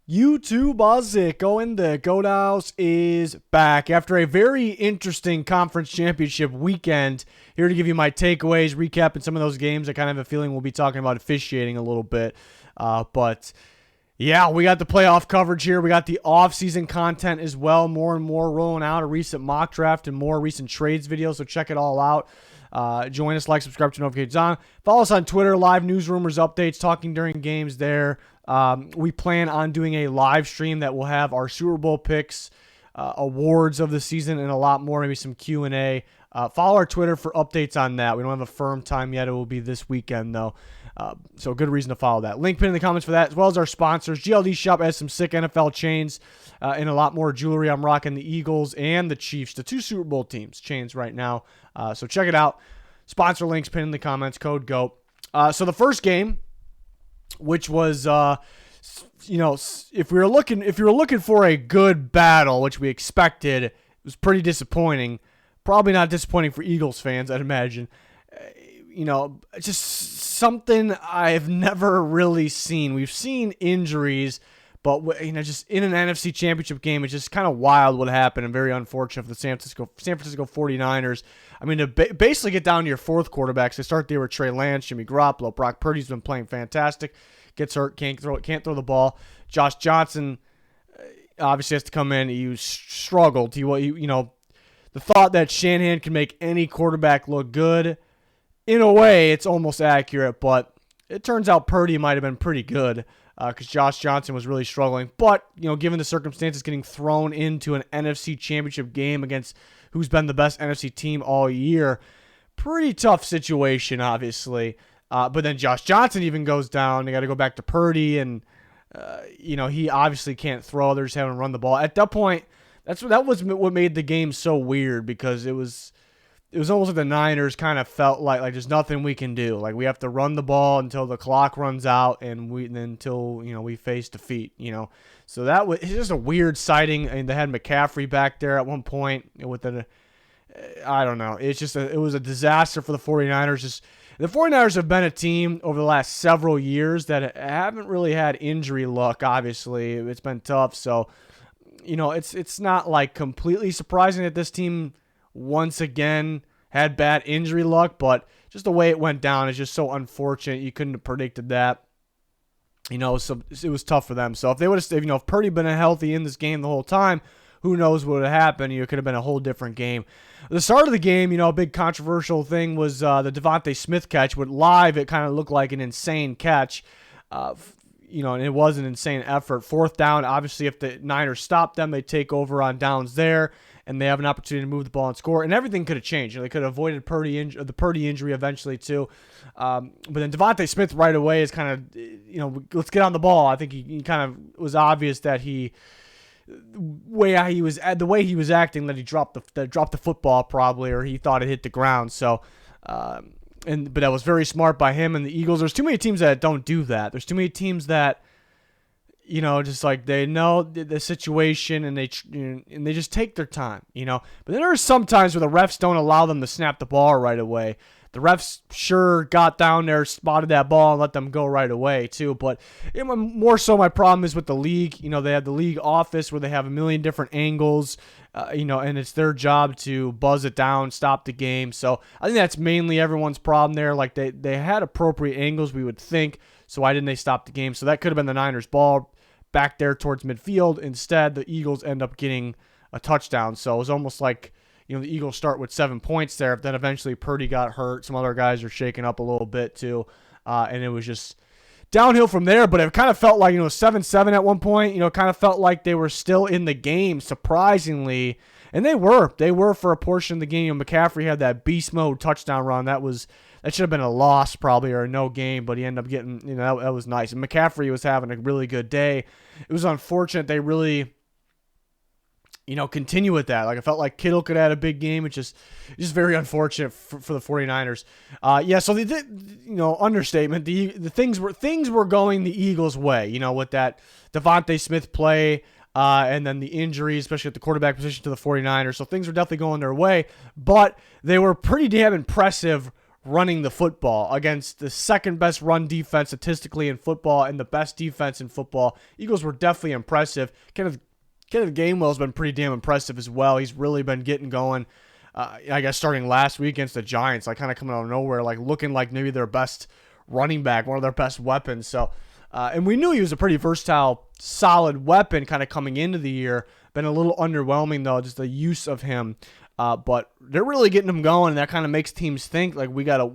YouTube Oziko and the Goat House is back after a very interesting conference championship weekend. Here to give you my takeaways, recapping some of those games. I kind of have a feeling we'll be talking about officiating a little bit. But yeah, we got the playoff coverage here. We got the off-season content as well. More and more rolling out, a recent mock draft and more recent trades videos. So check it all out. Join us, like, subscribe to notifications on. Follow us on Twitter, live news, rumors, updates, talking during games there. We plan on doing a live stream that will have our Super Bowl picks, awards of the season, and a lot more, maybe some Q&A. Follow our Twitter for updates on that. We don't have a firm time yet. It will be this weekend, though. So good reason to follow that. Link pin in the comments for that, as well as our sponsors. GLD Shop has some sick NFL chains and a lot more jewelry. I'm rocking the Eagles and the Chiefs, the two Super Bowl teams chains right now. So check it out. Sponsor links pinned in the comments, code GOAT. So the first game, which was, if we were looking for a good battle, which we expected, it was pretty disappointing. Probably not disappointing for Eagles fans, I'd imagine. Just something I've never really seen. We've seen injuries, but just in an NFC Championship game, it's just kind of wild what happened and very unfortunate for the San Francisco 49ers. I mean, to basically get down to your fourth quarterbacks, they start there with Trey Lance, Jimmy Garoppolo. Brock Purdy's been playing fantastic. Gets hurt, can't throw the ball. Josh Johnson obviously has to come in. He struggled. The thought that Shanahan can make any quarterback look good, in a way, it's almost accurate, but it turns out Purdy might have been pretty good because Josh Johnson was really struggling. But, given the circumstances, getting thrown into an NFC Championship game against who's been the best NFC team all year, pretty tough situation, obviously. But then Josh Johnson even goes down. They got to go back to Purdy, and, he obviously can't throw. They're just having to run the ball. At that point, that was what made the game so weird because it was almost like the Niners kind of felt like there's nothing we can do. Like we have to run the ball until the clock runs out and until we face defeat. So it's just a weird sighting. And they had McCaffrey back there at one point with I don't know. It was a disaster for the 49ers. The 49ers have been a team over the last several years that haven't really had injury luck. Obviously, it's been tough. So it's not like completely surprising that this team once again had bad injury luck, but just the way it went down is just so unfortunate. You couldn't have predicted that. So it was tough for them. So if they would have, if Purdy been healthy in this game the whole time, who knows what would have happened? It could have been a whole different game. The start of the game, a big controversial thing was the Devontae Smith catch. But live, it kind of looked like an insane catch. And it was an insane effort. Fourth down, obviously, if the Niners stop them, they take over on downs there, and they have an opportunity to move the ball and score. And everything could have changed. They could have avoided the Purdy injury eventually, too. But then Devontae Smith right away is kind of, let's get on the ball. I think he kind of was obvious that the way he was acting, that he dropped the football probably, or he thought it hit the ground. So, but that was very smart by him and the Eagles. There's too many teams that don't do that. There's too many teams that, just like they know the situation and they just take their time, But then there are some times where the refs don't allow them to snap the ball right away. The refs sure got down there, spotted that ball, and let them go right away, too. But more so my problem is with the league. They have the league office where they have a million different angles, and it's their job to buzz it down, stop the game. So I think that's mainly everyone's problem there. Like they had appropriate angles, we would think. So why didn't they stop the game? So that could have been the Niners' ball back there towards midfield. Instead, the Eagles end up getting a touchdown. So it was almost like, the Eagles start with 7 points there. Then eventually Purdy got hurt. Some other guys are shaking up a little bit too. And it was just downhill from there. But it kind of felt like, 7-7 at one point. Kind of felt like they were still in the game, surprisingly. And they were for a portion of the game. McCaffrey had that beast mode touchdown run. That should have been a loss probably, or a no game, but he ended up getting, that was nice. And McCaffrey was having a really good day. It was unfortunate they really, continue with that. Like I felt like Kittle could have had a big game. It's just very unfortunate for the 49ers. So the understatement. The things were going the Eagles' way. With that Devontae Smith play, and then the injuries, especially at the quarterback position to the 49ers. So things were definitely going their way, but they were pretty damn impressive running the football against the second best run defense statistically in football and the best defense in football. Eagles were definitely impressive. Kenneth Gainwell's been pretty damn impressive as well. He's really been getting going. I guess starting last week against the Giants, like kind of coming out of nowhere, like looking like maybe their best running back, one of their best weapons. So, and we knew he was a pretty versatile, solid weapon kind of coming into the year. Been a little underwhelming though, just the use of him. But they're really getting him going, and that kind of makes teams think like we gotta.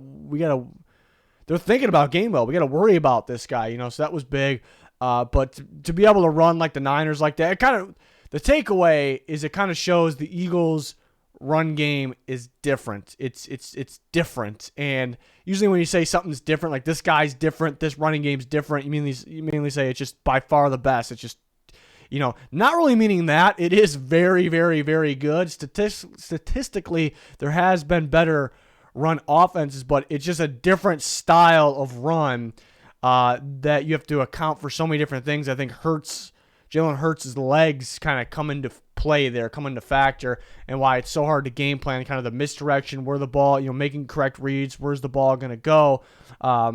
They're thinking about Gainwell. We gotta worry about this guy, So that was big. But to be able to run like the Niners like that, the takeaway is it kind of shows the Eagles' run game is different. It's different, and usually when you say something's different, like this guy's different, this running game's different, you mainly say it's just by far the best. It's just, not really meaning that. It is very, very, very good. Statistically, there has been better run offenses, but it's just a different style of run that you have to account for so many different things. I think Jalen Hurts' legs kind of come into play there, come into factor, and why it's so hard to game plan, kind of the misdirection, where the ball, making correct reads, where's the ball going to go. A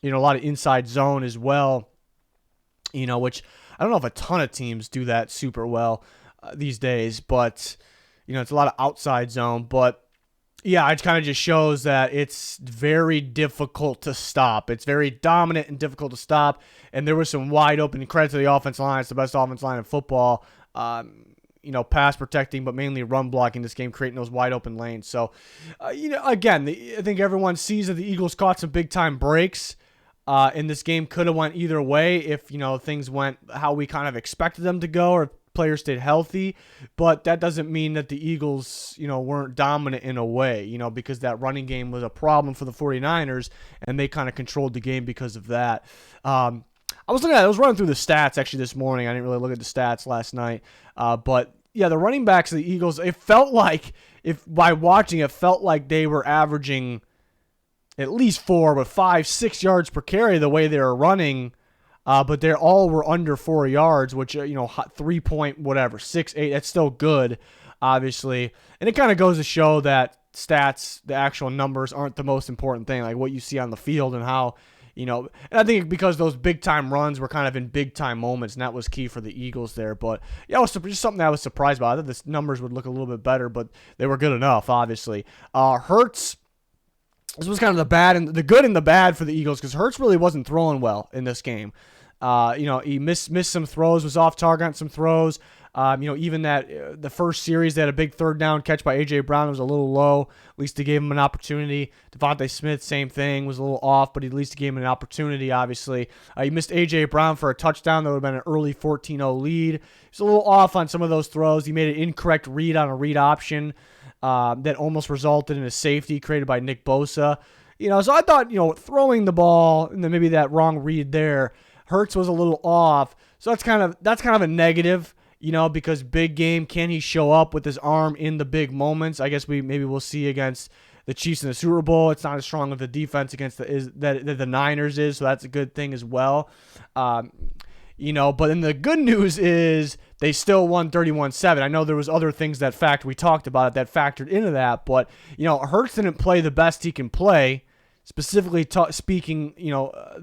lot of inside zone as well, which I don't know if a ton of teams do that super well these days, but, it's a lot of outside zone. But, yeah, it kind of just shows that it's very difficult to stop. It's very dominant and difficult to stop. And there was some wide open credit to the offensive line. It's the best offensive line in football. Pass protecting, but mainly run blocking this game, creating those wide open lanes. So, again, I think everyone sees that the Eagles caught some big time breaks. And this game could have went either way if, things went how we kind of expected them to go, or players stayed healthy. But that doesn't mean that the Eagles, weren't dominant in a way, because that running game was a problem for the 49ers, and they kind of controlled the game because of that. I was running through the stats actually this morning. I didn't really look at the stats last night. But yeah, the running backs of the Eagles, it felt like, by watching it, felt like they were averaging at least 4, but 5, 6 yards per carry the way they were running. But they all were under 4 yards, which, 3 point, whatever, 6, 8, that's still good, obviously. And it kind of goes to show that stats, the actual numbers, aren't the most important thing, like what you see on the field and how, and I think because those big-time runs were kind of in big-time moments, and that was key for the Eagles there. But, yeah, it was just something I was surprised by. I thought the numbers would look a little bit better, but they were good enough, obviously. Hurts, this was kind of the bad and the good and the bad for the Eagles, because Hurts really wasn't throwing well in this game. He missed some throws, was off target on some throws. Even that the first series, they had a big third down catch by A.J. Brown. It was a little low. At least they gave him an opportunity. Devontae Smith, same thing, was a little off, but at least he gave him an opportunity, obviously. He missed A.J. Brown for a touchdown. That would have been an early 14-0 lead. He was a little off on some of those throws. He made an incorrect read on a read option that almost resulted in a safety created by Nick Bosa. So I thought, throwing the ball and then maybe that wrong read there, Hurts was a little off. So that's kind of a negative, because big game, can he show up with his arm in the big moments? I guess we'll see against the Chiefs in the Super Bowl. It's not as strong of a defense against the Niners is, so that's a good thing as well. But then the good news is they still won 31-7. I know there was other things we talked about it that factored into that, but Hurts didn't play the best he can play. Specifically speaking,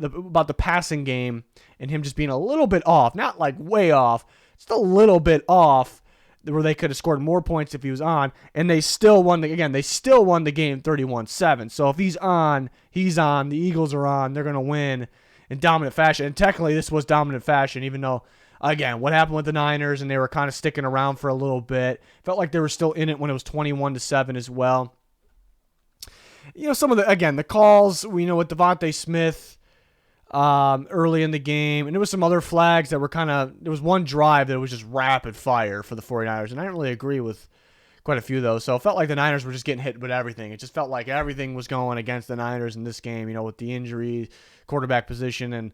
about the passing game and him just being a little bit off, not like way off, just a little bit off, where they could have scored more points if he was on, and they still won the game 31-7. So if he's on, the Eagles are on, they're going to win in dominant fashion. And technically this was dominant fashion, even though, again, what happened with the Niners, and they were kind of sticking around for a little bit. Felt like they were still in it when it was 21-7 as well. Some of the calls, with Devontae Smith early in the game, and there was some other flags that were there was one drive that was just rapid fire for the 49ers, and I didn't really agree with quite a few of those. So it felt like the Niners were just getting hit with everything. It just felt like everything was going against the Niners in this game, with the injury, quarterback position, and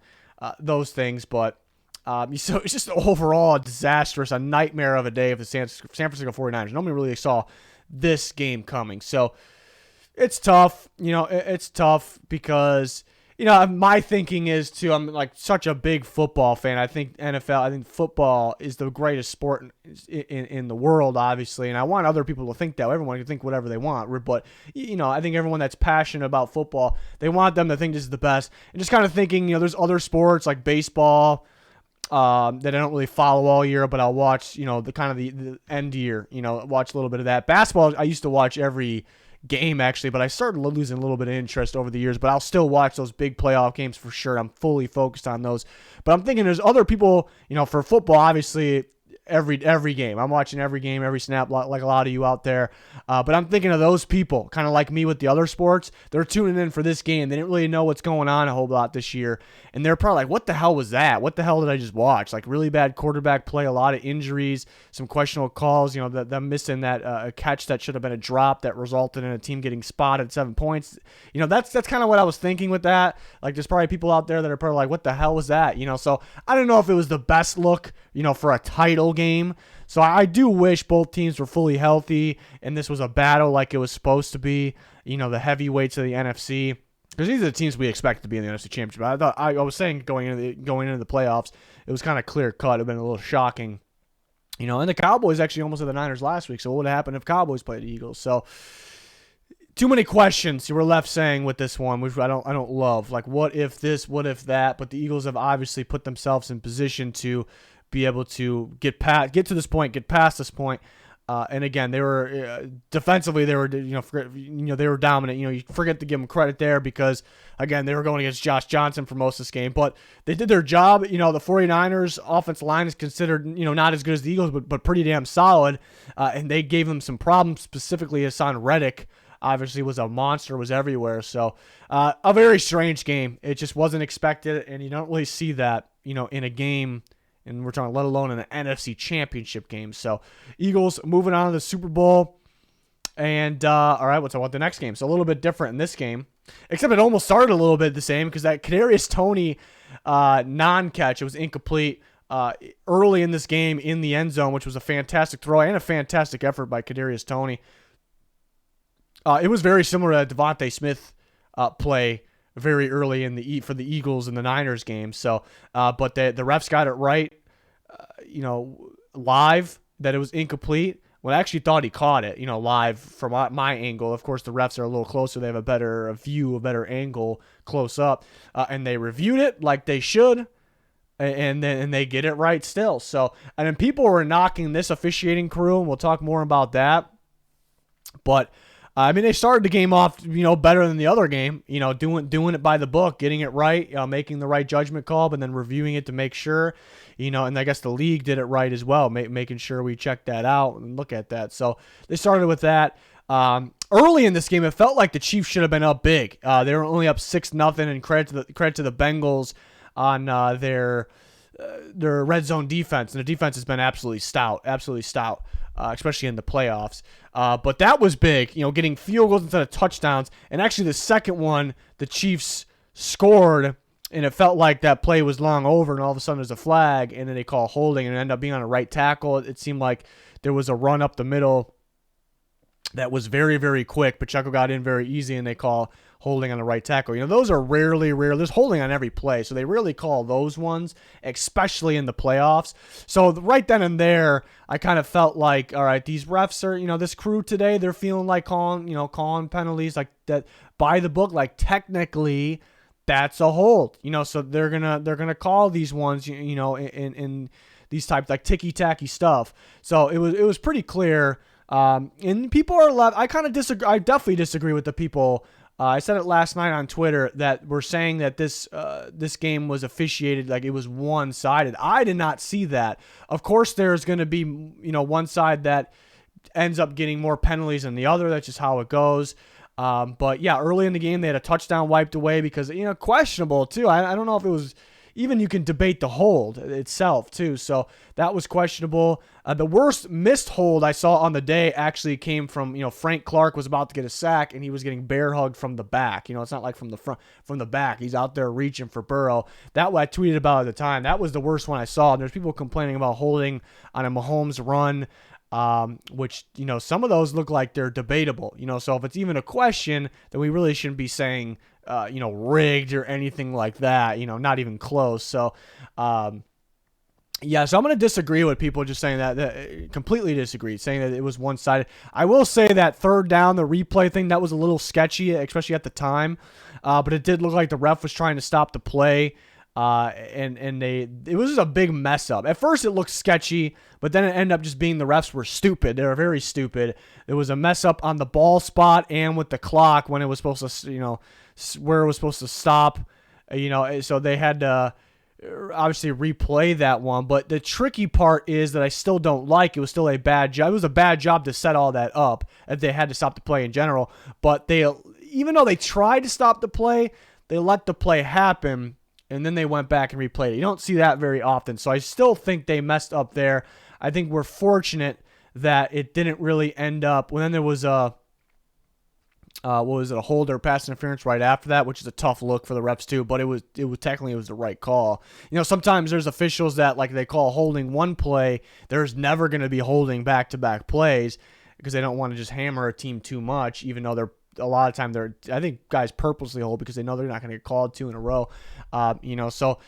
those things. But so it's just overall a nightmare of a day of the San Francisco 49ers. Nobody really saw this game coming. So it's tough, it's tough because my thinking is too, I'm like such a big football fan. I think football is the greatest sport in the world, obviously. And I want other people to think that. Everyone can think whatever they want. But, I think everyone that's passionate about football, they want them to think this is the best. And just kind of thinking, there's other sports like baseball that I don't really follow all year, but I'll watch, the end year, watch a little bit of that. Basketball, I used to watch every game actually, but I started losing a little bit of interest over the years, but I'll still watch those big playoff games for sure. I'm fully focused on those. But I'm thinking there's other people, for football, obviously every game. I'm watching every game, every snap, like a lot of you out there. But I'm thinking of those people, kind of like me with the other sports. They're tuning in for this game. They didn't really know what's going on a whole lot this year. And they're probably like, what the hell was that? What the hell did I just watch? Like really bad quarterback play, a lot of injuries, some questionable calls, them missing that a catch that should have been a drop that resulted in a team getting spotted 7 points. That's kind of what I was thinking with that. Like there's probably people out there that are probably like, what the hell was that? So I don't know if it was the best look, for a title game. So I do wish both teams were fully healthy and this was a battle like it was supposed to be, the heavyweights of the NFC. Because these are the teams we expect to be in the NFC Championship. I was saying going into the playoffs, it was kind of clear cut. It would have been a little shocking. And the Cowboys actually almost had the Niners last week. So what would have happened if Cowboys played the Eagles? So too many questions you were left saying with this one, which I don't love. Like what if this, what if that? But the Eagles have obviously put themselves in position to be able to get to this point, get past this point. And again, they were defensively, they were they were dominant. You forget to give them credit there because again, they were going against Josh Johnson for most of this game, but they did their job. The 49ers offensive line is considered not as good as the Eagles, but pretty damn solid. And they gave them some problems, specifically Hassan Reddick. Obviously was a monster, was everywhere. So a very strange game. It just wasn't expected, and you don't really see that in a game. And we're talking, let alone in an NFC Championship game. So, Eagles moving on to the Super Bowl. And, all right, let's talk about the next game. So, a little bit different in this game. Except it almost started a little bit the same because that Kadarius Toney non-catch, it was incomplete early in this game in the end zone, which was a fantastic throw and a fantastic effort by Kadarius Toney. It was very similar to Devontae Smith play very early for the Eagles and the Niners game. So, but the refs got it right, live, that it was incomplete. Well, I actually thought he caught it, live from my angle. Of course, the refs are a little closer. They have a better view, a better angle close up. And they reviewed it like they should. And they get it right still. So, and then people were knocking this officiating crew, and we'll talk more about that. But they started the game off, better than the other game, doing it by the book, getting it right, making the right judgment call, but then reviewing it to make sure, and I guess the league did it right as well, making sure we check that out and look at that. So they started with that. Early in this game, it felt like the Chiefs should have been up big. They were only up 6-0, and credit to the Bengals on their red zone defense, and the defense has been absolutely stout. Especially in the playoffs. But that was big, getting field goals instead of touchdowns. And actually the second one, the Chiefs scored, and it felt like that play was long over, and all of a sudden there's a flag, and then they call holding, and it ended up being on a right tackle. It seemed like there was a run up the middle that was very, very quick. Pacheco got in very easy, and they call holding on the right tackle. Those are rarely. There's holding on every play, so they rarely call those ones, especially in the playoffs. So right then and there, I kind of felt like, all right, these refs are, this crew today, they're feeling like calling penalties like that by the book. Like technically, that's a hold. So they're gonna call these ones, in these types like ticky tacky stuff. So it was pretty clear. And people are left. I kind of disagree. I definitely disagree with the people. I said it last night on Twitter that we're saying that this game was officiated like it was one-sided. I did not see that. Of course, there's going to be one side that ends up getting more penalties than the other. That's just how it goes. But yeah, early in the game they had a touchdown wiped away because questionable too. I don't know if it was. Even you can debate the hold itself, too. So that was questionable. The worst missed hold I saw on the day actually came from, Frank Clark was about to get a sack, and he was getting bear hugged from the back. It's not like from the front, from the back. He's out there reaching for Burrow. That I tweeted about at the time. That was the worst one I saw. And there's people complaining about holding on a Mahomes run which, some of those look like they're debatable. So if it's even a question, then we really shouldn't be saying, rigged or anything like that, not even close. So, yeah, so I'm going to disagree with people just saying that completely disagree, saying that it was one-sided. I will say that third down, the replay thing, that was a little sketchy, especially at the time. But it did look like the ref was trying to stop the play. And it was just a big mess up. At first it looked sketchy, but then it ended up just being the refs were stupid. They were very stupid. There was a mess up on the ball spot and with the clock when it was supposed to, where it was supposed to stop, so they had to obviously replay that one. But the tricky part is that I still don't like, it was still a bad job. It was a bad job to set all that up, if they had to stop the play in general. But even though they tried to stop the play, they let the play happen, and then they went back and replayed it. You don't see that very often. So I still think they messed up there. I think we're fortunate that it didn't really end up. Well, then there was a hold or pass interference right after that, which is a tough look for the refs too. But it was technically the right call. Sometimes there's officials that, like, they call holding one play. There's never going to be holding back-to-back plays because they don't want to just hammer a team too much, even though a lot of time I think guys purposely hold because they know they're not going to get called two in a row. So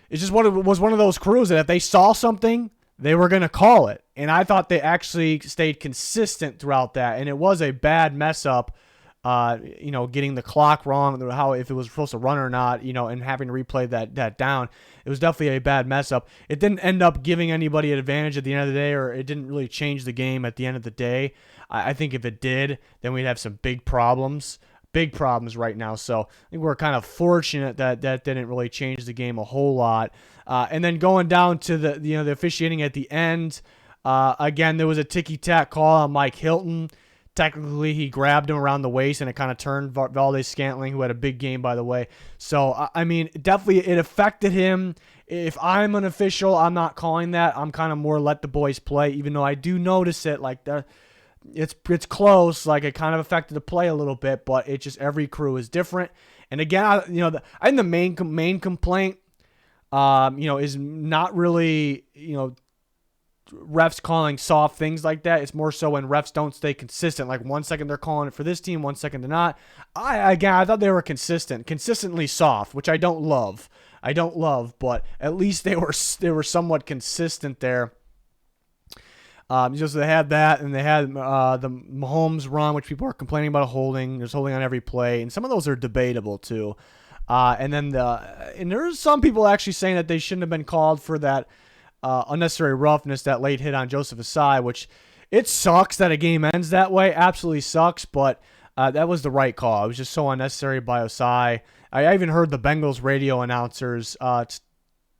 it's just was one of those crews that if they saw something, they were going to call it. And I thought they actually stayed consistent throughout that. And it was a bad mess up, getting the clock wrong, if it was supposed to run or not, and having to replay that down. It was definitely a bad mess up. It didn't end up giving anybody an advantage at the end of the day, or it didn't really change the game at the end of the day. I think if it did, then we'd have some big problems right now. So I think we're kind of fortunate that didn't really change the game a whole lot. And then going down to the officiating at the end, again, there was a ticky-tack call on Mike Hilton. Technically, he grabbed him around the waist, and it kind of turned Valdes-Scantling, who had a big game, by the way. So, definitely it affected him. If I'm an official, I'm not calling that. I'm kind of more let the boys play, even though I do notice it. Like, it's close. Like, it kind of affected the play a little bit, but it just, every crew is different. And again, I think the main complaint, is not really, refs calling soft things like that. It's more so when refs don't stay consistent. Like 1 second they're calling it for this team, 1 second they're not. I thought they were consistently soft, which I don't love. But at least they were somewhat consistent there. Just they had that, and they had the Mahomes run, which people are complaining about holding. There's holding on every play, and some of those are debatable too. And then there's some people actually saying that they shouldn't have been called for that unnecessary roughness, that late hit on Joseph Asai, which it sucks that a game ends that way. Absolutely sucks, but that was the right call. It was just so unnecessary by Asai. I even heard the Bengals radio announcers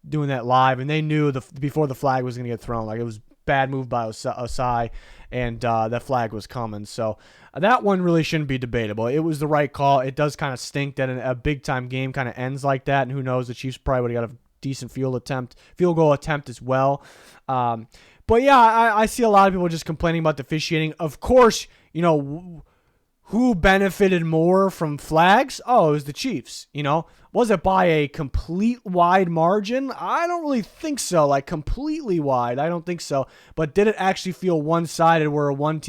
doing that live, and they knew before the flag was going to get thrown. Like, it was bad move by Asai, and that flag was coming. So that one really shouldn't be debatable. It was the right call. It does kind of stink that a big-time game kind of ends like that, and who knows, the Chiefs probably would have got a decent field goal attempt as well. But yeah, I see a lot of people just complaining about the officiating. Of course, who benefited more from flags? Oh, it was the Chiefs. Was it by a complete wide margin? I don't really think so. Like, completely wide, I don't think so. But did it actually feel one-sided where one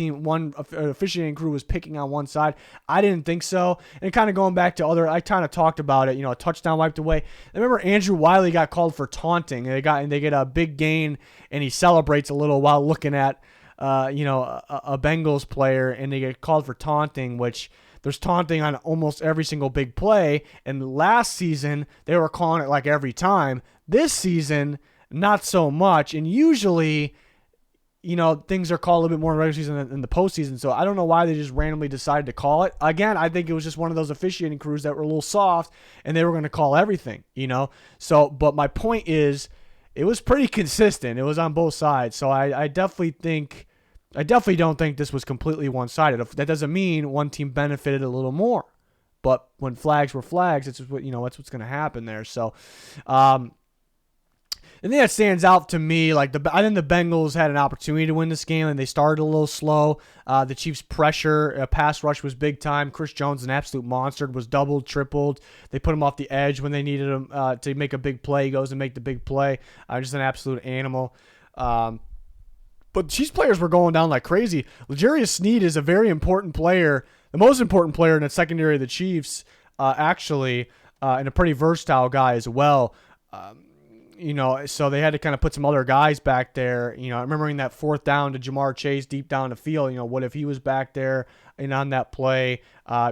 officiating crew was picking on one side? I didn't think so. And kind of going back to I kind of talked about it, a touchdown wiped away. I remember Andrew Wiley got called for taunting. They get a big gain, and he celebrates a little while looking at a Bengals player, and they get called for taunting, which there's taunting on almost every single big play. And last season, they were calling it like every time. This season, not so much. And usually, things are called a little bit more in the regular season than in the postseason. So I don't know why they just randomly decided to call it. Again, I think it was just one of those officiating crews that were a little soft, and they were going to call everything, So, but my point is, it was pretty consistent. It was on both sides. So I definitely don't think this was completely one-sided. That doesn't mean one team benefited a little more, but when flags were flags, it's just that's what's going to happen there. So, the thing that stands out to me, I think the Bengals had an opportunity to win this game, and they started a little slow. The Chiefs' pressure, pass rush was big time. Chris Jones, an absolute monster, was doubled, tripled. They put him off the edge when they needed him to make a big play. He goes and make the big play. Just an absolute animal. But Chiefs players were going down like crazy. L'Jarius Sneed is a very important player, the most important player in the secondary of the Chiefs, actually, and a pretty versatile guy as well. So they had to kind of put some other guys back there. Remembering that fourth down to Jamar Chase deep down the field. What if he was back there and on that play?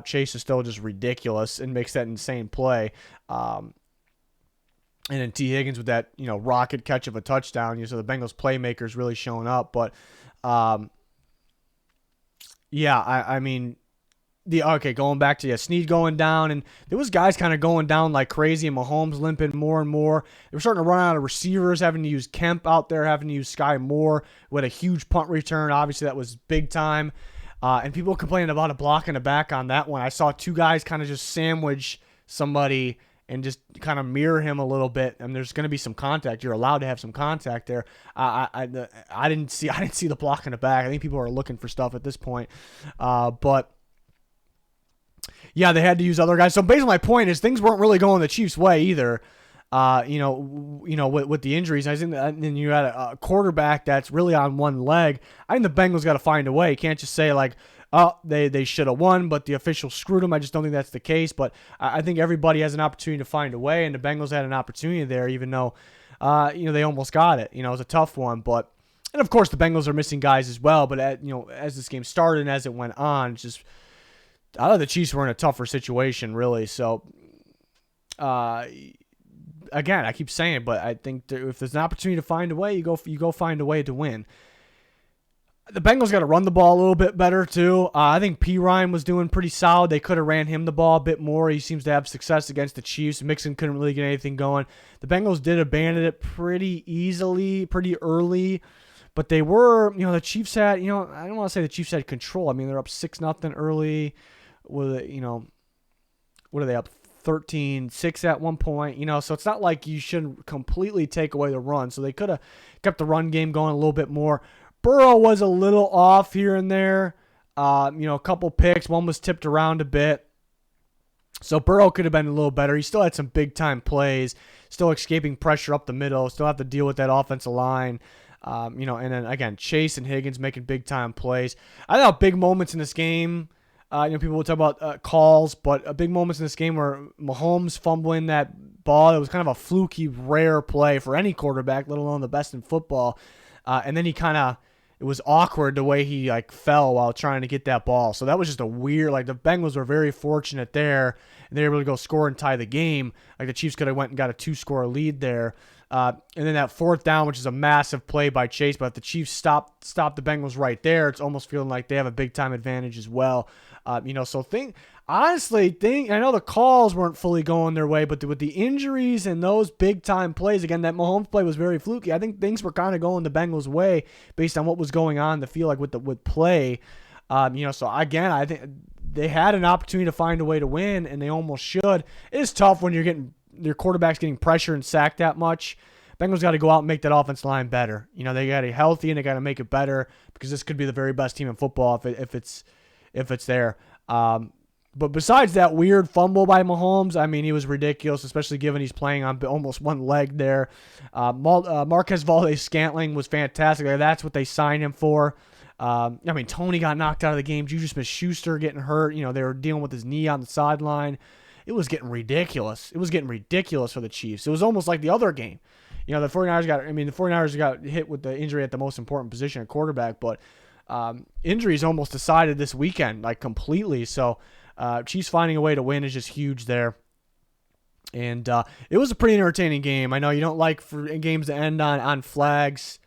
Chase is still just ridiculous and makes that insane play. And then T. Higgins with that, rocket catch of a touchdown. So the Bengals playmakers really showing up. But, going back to Snead going down, and there was guys kind of going down like crazy, and Mahomes limping more and more. They were starting to run out of receivers, having to use Kemp out there, having to use Sky Moore with a huge punt return. Obviously, that was big time. And people complaining about a block in the back on that one. I saw two guys kind of just sandwich somebody and just kind of mirror him a little bit, and there's going to be some contact. You're allowed to have some contact there. I didn't see the block in the back. I think people are looking for stuff at this point, but yeah, they had to use other guys. So basically, my point is things weren't really going the Chiefs' way either. With the injuries, I think, and then you had a quarterback that's really on one leg. I think the Bengals got to find a way. You can't just say like, oh, they should have won, but the officials screwed them. I just don't think that's the case. But I think everybody has an opportunity to find a way, and the Bengals had an opportunity there, even though, they almost got it. It was a tough one, but. And of course, the Bengals are missing guys as well. But as this game started and as it went on, it's just. I thought the Chiefs were in a tougher situation, really. So, again, I keep saying it, but I think if there's an opportunity to find a way, you go find a way to win. The Bengals got to run the ball a little bit better, too. I think P. Ryan was doing pretty solid. They could have ran him the ball a bit more. He seems to have success against the Chiefs. Mixon couldn't really get anything going. The Bengals did abandon it pretty easily, pretty early. But they were, the Chiefs had, I don't want to say the Chiefs had control. I mean, they're up 6-0 early. What are they up 13-6 at one point? So it's not like you shouldn't completely take away the run. So they could have kept the run game going a little bit more. Burrow was a little off here and there. A couple picks. One was tipped around a bit. So Burrow could have been a little better. He still had some big-time plays, still escaping pressure up the middle, still have to deal with that offensive line. And then, again, Chase and Higgins making big-time plays. I thought big moments in this game. People will talk about calls, but big moments in this game were Mahomes fumbling that ball. It was kind of a fluky, rare play for any quarterback, let alone the best in football. And then it was awkward the way he fell while trying to get that ball. So that was just a weird, the Bengals were very fortunate there, and they were able to go score and tie the game. The Chiefs could have went and got a 2-score lead there. And then that fourth down, which is a massive play by Chase, but if the Chiefs stop the Bengals right there, it's almost feeling like they have a big-time advantage as well. I know the calls weren't fully going their way, but with the injuries and those big-time plays, again, that Mahomes play was very fluky. I think things were kind of going the Bengals' way based on what was going on in the field, with play. So again, I think they had an opportunity to find a way to win, and they almost should. It is tough when your quarterback's getting pressure and sacked that much. Bengals got to go out and make that offensive line better. They got to be healthy, and they got to make it better, because this could be the very best team in football if it's there. But besides that weird fumble by Mahomes, I mean, he was ridiculous, especially given he's playing on almost one leg there. Marquez Valdes-Scantling was fantastic. That's what they signed him for. Tony got knocked out of the game. Juju Smith-Schuster getting hurt. They were dealing with his knee on the sideline. It was getting ridiculous. It was getting ridiculous for the Chiefs. It was almost like the other game. The 49ers got hit with the injury at the most important position at quarterback, but injuries almost decided this weekend, completely. So Chiefs finding a way to win is just huge there. And it was a pretty entertaining game. I know you don't like for games to end on flags,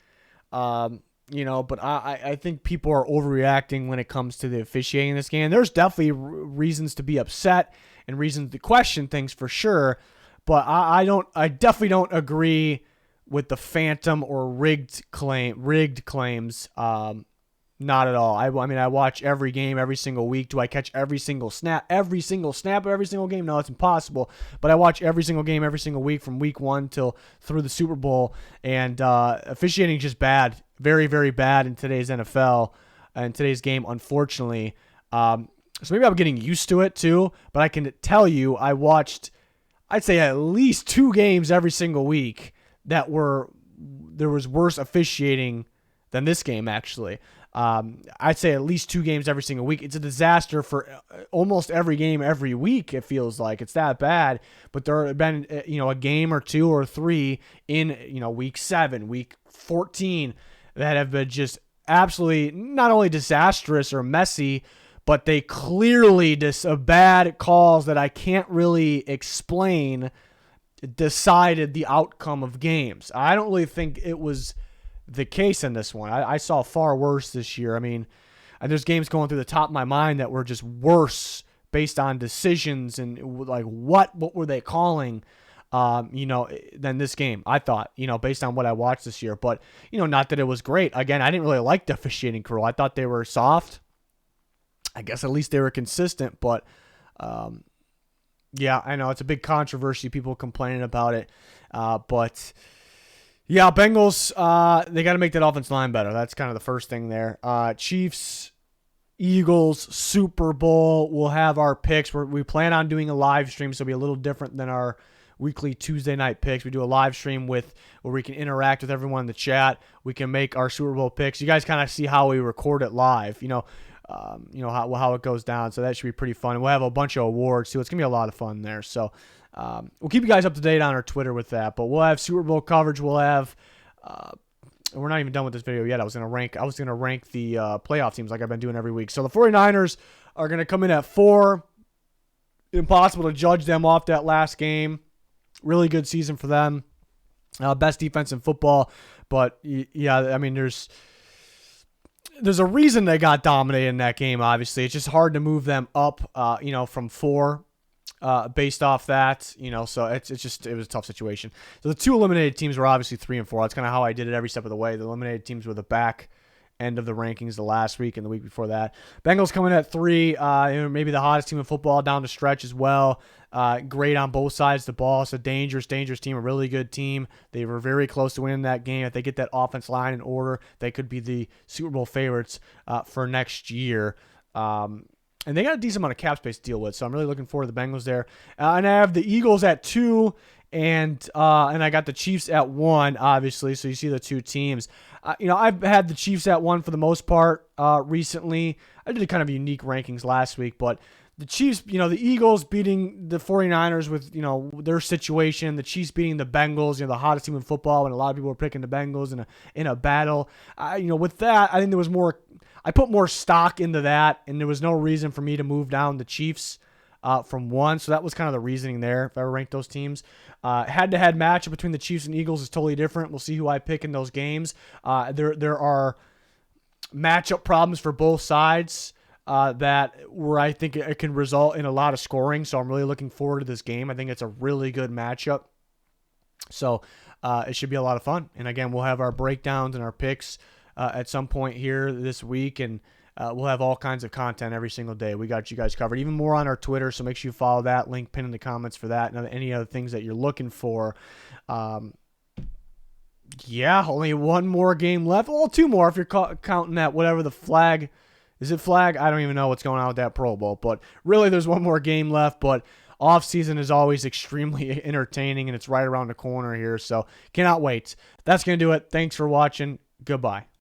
but I think people are overreacting when it comes to the officiating in this game. There's definitely reasons to be upset and reasons to question things for sure, but I definitely don't agree with the phantom or rigged claims. Not at all. I watch every game every single week. Do I catch every single snap of every single game? No, it's impossible. But I watch every single game every single week from week 1 till through the Super Bowl. And officiating is just bad. Very, very bad in today's NFL and today's game, unfortunately. So maybe I'm getting used to it too. But I can tell you I watched, I'd say, at least 2 games every single week there was worse officiating than this game, actually. I'd say at least 2 games every single week. It's a disaster for almost every game every week. It feels like it's that bad. But there have been, a game or 2 or 3 in, week 7, week 14 that have been just absolutely not only disastrous or messy, but they clearly just bad calls that I can't really explain decided the outcome of games. I don't really think it was the case in this one. I saw far worse this year. I mean, there's games going through the top of my mind that were just worse based on decisions and like what were they calling, than this game, I thought, based on what I watched this year. But, not that it was great. Again, I didn't really like the officiating crew. I thought they were soft. I guess at least they were consistent, but yeah, I know it's a big controversy, people complaining about it, but yeah, Bengals, they got to make that offensive line better. That's kind of the first thing there. Chiefs, Eagles, Super Bowl, we'll have our picks. We plan on doing a live stream, so it'll be a little different than our weekly Tuesday night picks. We do a live stream where we can interact with everyone in the chat. We can make our Super Bowl picks. You guys kind of see how we record it live, how it goes down. So that should be pretty fun. And we'll have a bunch of awards too. It's gonna be a lot of fun there. So we'll keep you guys up to date on our Twitter with that. But we'll have Super Bowl coverage. We'll have. We're not even done with this video yet. I was gonna rank the playoff teams like I've been doing every week. So the 49ers are gonna come in at 4. Impossible to judge them off that last game. Really good season for them. Best defense in football. But yeah, I mean, there's a reason they got dominated in that game, obviously. It's just hard to move them up, from 4 based off that, so it was a tough situation. So the 2 eliminated teams were obviously 3 and 4. That's kind of how I did it every step of the way. The eliminated teams were the back end of the rankings the last week and the week before that. Bengals coming at 3, maybe the hottest team in football down the stretch as well. Great on both sides of the ball. It's a dangerous team, a really good team. They were very close to winning that game. If they get that offense line in order, they could be the Super Bowl favorites for next year. And they got a decent amount of cap space to deal with, so I'm really looking forward to the Bengals there. And I have the Eagles at 2, and I got the Chiefs at 1, obviously. So you see the 2 teams. I've had the Chiefs at 1 for the most part recently. I did a kind of unique rankings last week, but the Chiefs, the Eagles beating the 49ers with, their situation, the Chiefs beating the Bengals, the hottest team in football, and a lot of people were picking the Bengals in a battle. With that, I think there was more. I put more stock into that, and there was no reason for me to move down the Chiefs from 1. So that was kind of the reasoning there if I ranked those teams. Head-to-head matchup between the Chiefs and Eagles is totally different. We'll see who I pick in those games. There are matchup problems for both sides where I think it can result in a lot of scoring. So I'm really looking forward to this game. I think it's a really good matchup. So it should be a lot of fun. And again, we'll have our breakdowns and our picks at some point here this week, and we'll have all kinds of content every single day. We got you guys covered. Even more on our Twitter, so make sure you follow that. Link pinned in the comments for that and any other things that you're looking for. Yeah, only 1 more game left. Well, 2 more if you're counting that whatever the flag. Is it flag? I don't even know what's going on with that Pro Bowl. But really, there's 1 more game left. But off-season is always extremely entertaining, and it's right around the corner here. So cannot wait. That's going to do it. Thanks for watching. Goodbye.